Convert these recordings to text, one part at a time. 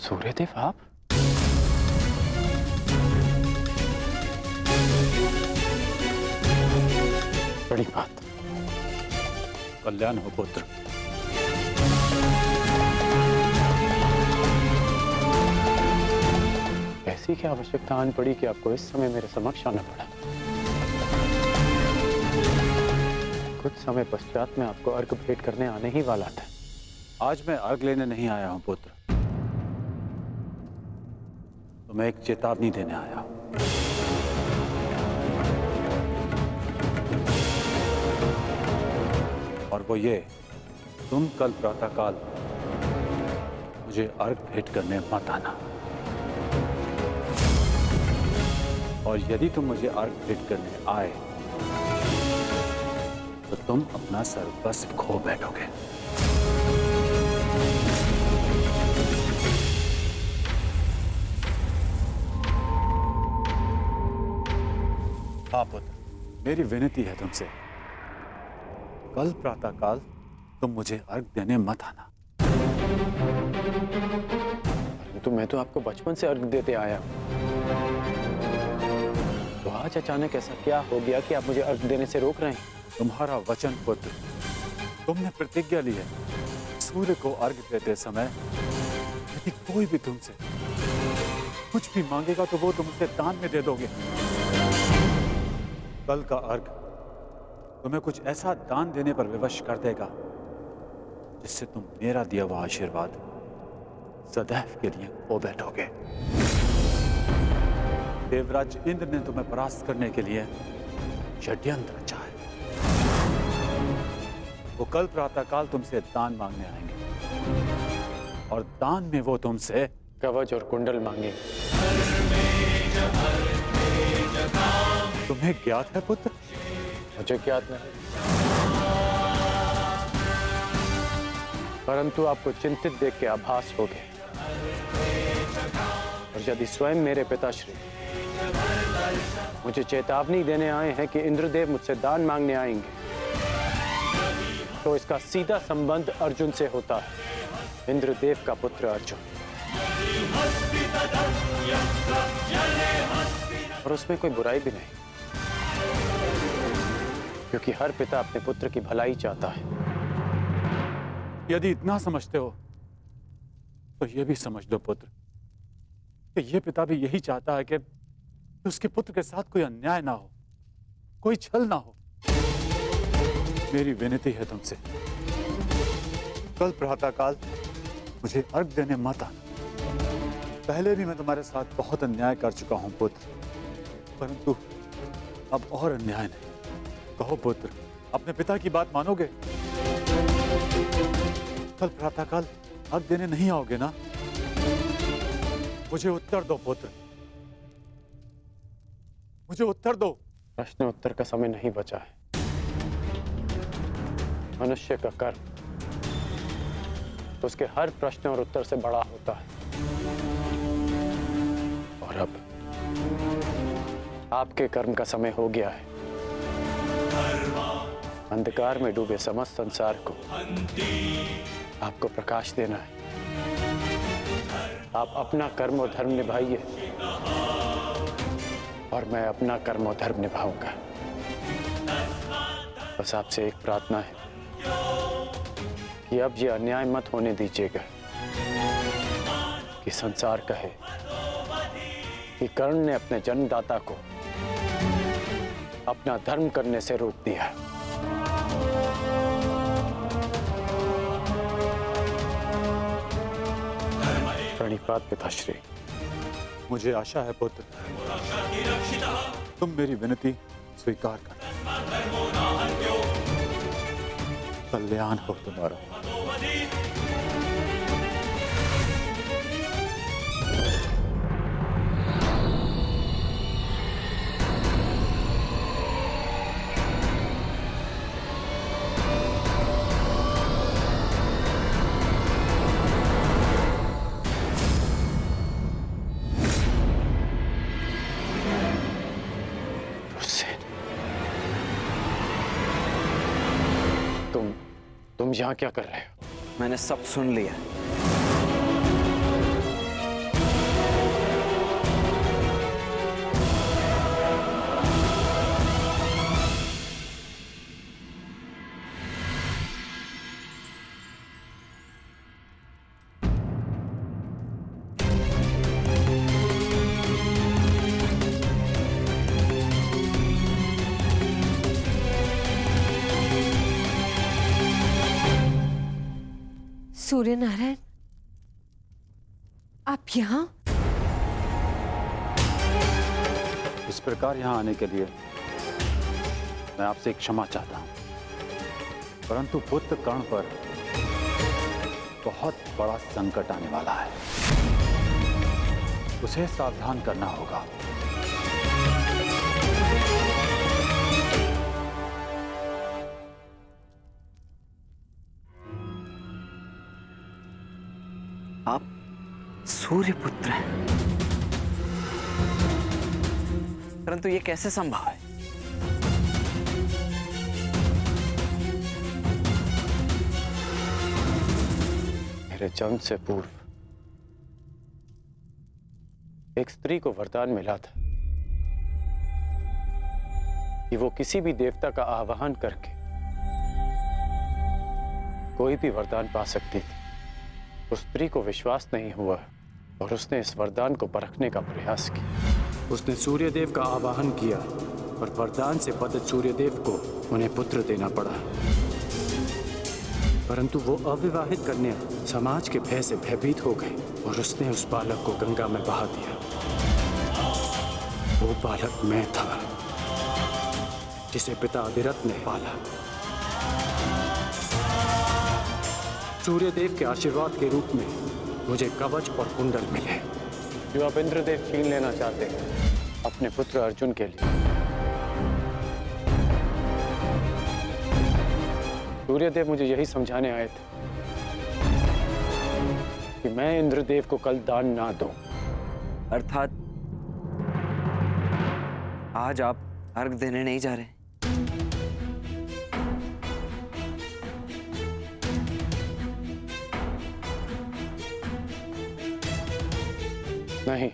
सूर्यदेव आप? बड़ी बात। कल्याण हो पुत्र। ऐसी क्या आवश्यकता आन पड़ी कि आपको इस समय मेरे समक्ष आना पड़ा? कुछ समय पश्चात मैं आपको अर्घ भेंट करने आने ही वाला था। आज मैं अर्घ लेने नहीं आया हूं पुत्र, तो मैं एक चेतावनी देने आया हूं। और वो ये, तुम कल प्रातःकाल मुझे अर्घ भेंट करने मत आना। और यदि तुम मुझे अर्घ भेंट करने आए तो तुम अपना सर्वस्व खो बैठोगे। हाँ पुत्र, मेरी विनती है तुमसे, कल प्रातःकाल तुम मुझे अर्घ देने मत आना। परंतु मैं तो आपको बचपन से अर्घ देते आया हूं। तो आज अचानक ऐसा क्या हो गया कि आप मुझे अर्घ देने से रोक रहे हैं? तुम्हारा वचन पुत्र, तुमने प्रतिज्ञा ली है, सूर्य को अर्घ देते समय यदि कोई भी तुमसे कुछ भी मांगेगा तो वो तुम उसे दान में दे दोगे। कल का अर्घ तुम्हें कुछ ऐसा दान देने पर विवश कर देगा जिससे तुम मेरा दिया हुआ आशीर्वाद सदैव के लिए खो बैठोगे। देवराज इंद्र ने तुम्हें परास्त करने के लिए षड्यंत्र रचा है। वो कल प्रातःकाल तुमसे दान मांगने आएंगे और दान में वो तुमसे कवच और कुंडल मांगे। तुम्हें ज्ञात है पुत्र? मुझे ज्ञात नहीं, परंतु आपको चिंतित देख के आभास हो गया। और यदि स्वयं मेरे पिताश्री मुझे चेतावनी देने आए हैं कि इंद्रदेव मुझसे दान मांगने आएंगे, तो इसका सीधा संबंध अर्जुन से होता है। इंद्रदेव का पुत्र अर्जुन, और उसमें कोई बुराई भी नहीं, क्योंकि हर पिता अपने पुत्र की भलाई चाहता है। यदि इतना समझते हो तो यह भी समझ लो पुत्र कि यह पिता भी यही चाहता है कि उसके पुत्र के साथ कोई अन्याय ना हो, कोई छल ना हो। मेरी विनती है तुमसे, कल प्रातःकाल मुझे अर्घ देने मत आना। पहले भी मैं तुम्हारे साथ बहुत अन्याय कर चुका हूं पुत्र, परंतु अब और अन्याय नहीं। कहो पुत्र, अपने पिता की बात मानोगे? कल प्रातःकाल अर्घ देने नहीं आओगे ना? मुझे उत्तर दो पुत्र, मुझे उत्तर दो। प्रश्न उत्तर का समय नहीं बचा है। मनुष्य का कर्म उसके हर प्रश्न और उत्तर से बड़ा होता है। और अब आपके कर्म का समय हो गया है। अंधकार में डूबे समस्त संसार को आपको प्रकाश देना है। आप अपना कर्म और धर्म निभाइए और मैं अपना कर्म और धर्म निभाऊंगा। बस आपसे एक प्रार्थना है कि अब ये अन्याय मत होने दीजिएगा कि संसार कहे कि कर्ण ने अपने जन्मदाता को अपना धर्म करने से रोक दिया। प्रणिपात पिताश्री। मुझे आशा है पुत्र, तुम मेरी विनती स्वीकार कर। कल्याण हो तुम्हारा। तुम यहाँ क्या कर रहे हो? मैंने सब सुन लिया। सूर्य नारायण, आप यहाँ? इस प्रकार यहाँ आने के लिए मैं आपसे क्षमा चाहता हूं, परंतु पुत्र कर्ण पर बहुत बड़ा संकट आने वाला है। उसे सावधान करना होगा। आप सूर्यपुत्र हैं, परंतु ये कैसे संभव है? मेरे जन्म से पूर्व एक स्त्री को वरदान मिला था कि वो किसी भी देवता का आवाहन करके कोई भी वरदान पा सकती थी। उस स्त्री को विश्वास नहीं हुआ और उसने इस वरदान को परखने का प्रयास किया। उसने सूर्यदेव का आवाहन किया और वरदान से बद्ध सूर्यदेव को उन्हें पुत्र देना पड़ा, परंतु वो अविवाहित कन्या समाज के भय से भयभीत हो गई और उसने उस बालक को गंगा में बहा दिया। वो बालक मैं था, जिसे पिता अधिरथ ने पाला। सूर्यदेव के आशीर्वाद के रूप में मुझे कवच और कुंडल मिले, जो अब इंद्रदेव छीन लेना चाहते हैं अपने पुत्र अर्जुन के लिए। सूर्यदेव मुझे यही समझाने आए थे कि मैं इंद्रदेव को कल दान ना दूं। अर्थात आज आप अर्घ देने नहीं जा रहे? नहीं,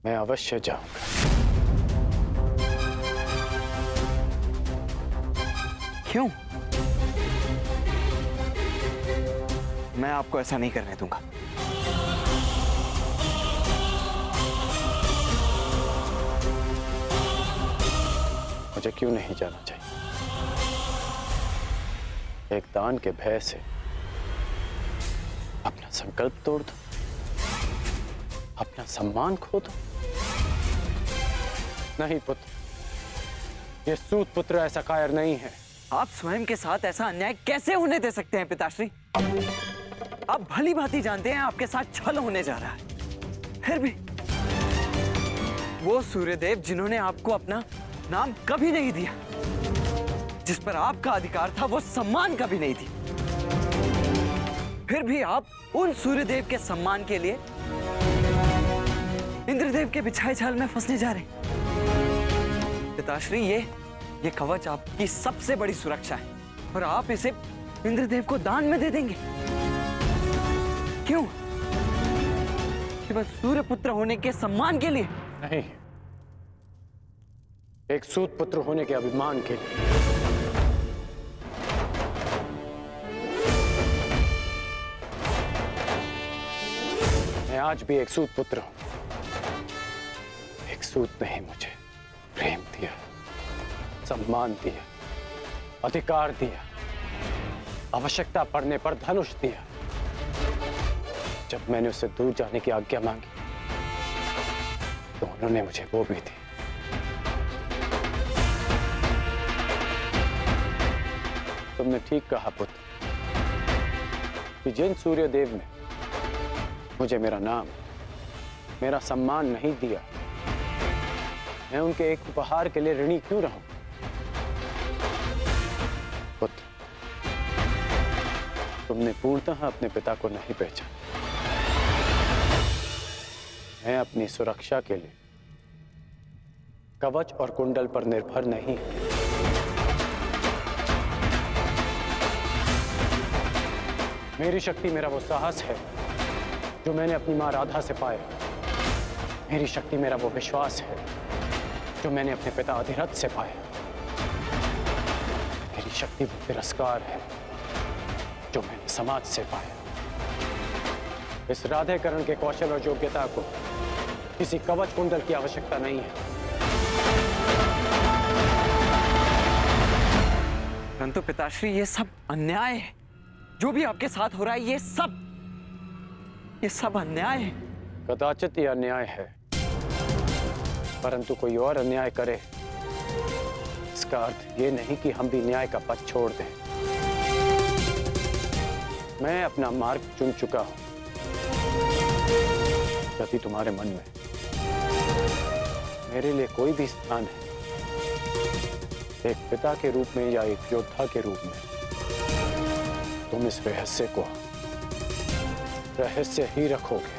मैं अवश्य जाऊंगा। क्यों? मैं आपको ऐसा नहीं करने दूंगा। मुझे क्यों नहीं जाना चाहिए? एक दान के भय से अपना संकल्प तोड़ दो, अपना सम्मान खो दो। नहीं पुत्र, ये सूत पुत्र ऐसा कायर नहीं है। आप स्वयं के साथ ऐसा अन्याय कैसे होने दे सकते हैं पिताश्री? आप भली भांति जानते हैं आपके साथ छल होने जा रहा है। फिर भी वो सूर्यदेव जिन्होंने आपको अपना नाम कभी नहीं दिया, जिस पर आपका अधिकार था, वो सम्मान कभी नहीं दी, फिर भी आप उन सूर्यदेव के सम्मान के लिए इंद्रदेव के बिछाए जाल में फंसने जा रहे हैं। पिताश्री, ये कवच आपकी सबसे बड़ी सुरक्षा है और आप इसे इंद्रदेव को दान में दे देंगे। क्यों? केवल सूर्यपुत्र होने के सम्मान के लिए? नहीं, एक सूत पुत्र होने के अभिमान के लिए। मैं आज भी एक सूत पुत्र हूं। एक सूत ने ही मुझे प्रेम दिया, सम्मान दिया, अधिकार दिया, आवश्यकता पड़ने पर धनुष दिया। जब मैंने उससे दूर जाने की आज्ञा मांगी तो उन्होंने मुझे वो भी दी। तुमने ठीक कहा पुत्र कि जिन सूर्यदेव ने मुझे मेरा नाम, मेरा सम्मान नहीं दिया, मैं उनके एक उपहार के लिए ऋणी क्यों रहूं? पुत्र, तुमने पूर्णतः अपने पिता को नहीं पहचाना। मैं अपनी सुरक्षा के लिए कवच और कुंडल पर निर्भर नहीं। मेरी शक्ति मेरा वो साहस है जो मैंने अपनी मां राधा से पाया। मेरी शक्ति मेरा वो विश्वास है जो मैंने अपने पिता अधिरथ से पाया। मेरी शक्ति वो तिरस्कार है जो मैंने समाज से पाया। इस राधेकरण के कौशल और योग्यता को किसी कवच कुंडल की आवश्यकता नहीं है। परंतु पिताश्री, ये सब अन्याय है। जो भी आपके साथ हो रहा है ये सब अन्याय है। कदाचित यह अन्याय है, परंतु कोई और अन्याय करे इसका अर्थ ये नहीं कि हम भी न्याय का पथ छोड़ दें। मैं अपना मार्ग चुन चुका हूं। यदि तुम्हारे मन में मेरे लिए कोई भी स्थान है, एक पिता के रूप में या एक योद्धा के रूप में, तुम इस रहस्य को रहस्य ही रखोगे।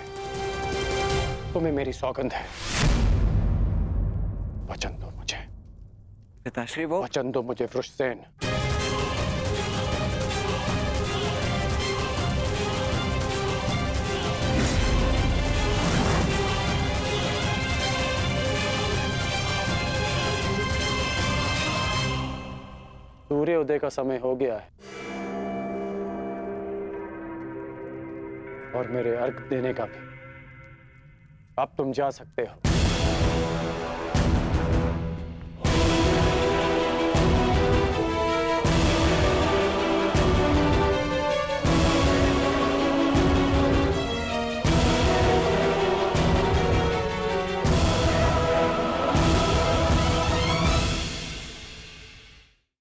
तुम्हें मेरी सौगंध है। वचन दो मुझे, पिताश्री। वो वचन दो मुझे वृषसेन। सूर्योदय का समय हो गया है और मेरे अर्घ देने का भी। अब तुम जा सकते हो।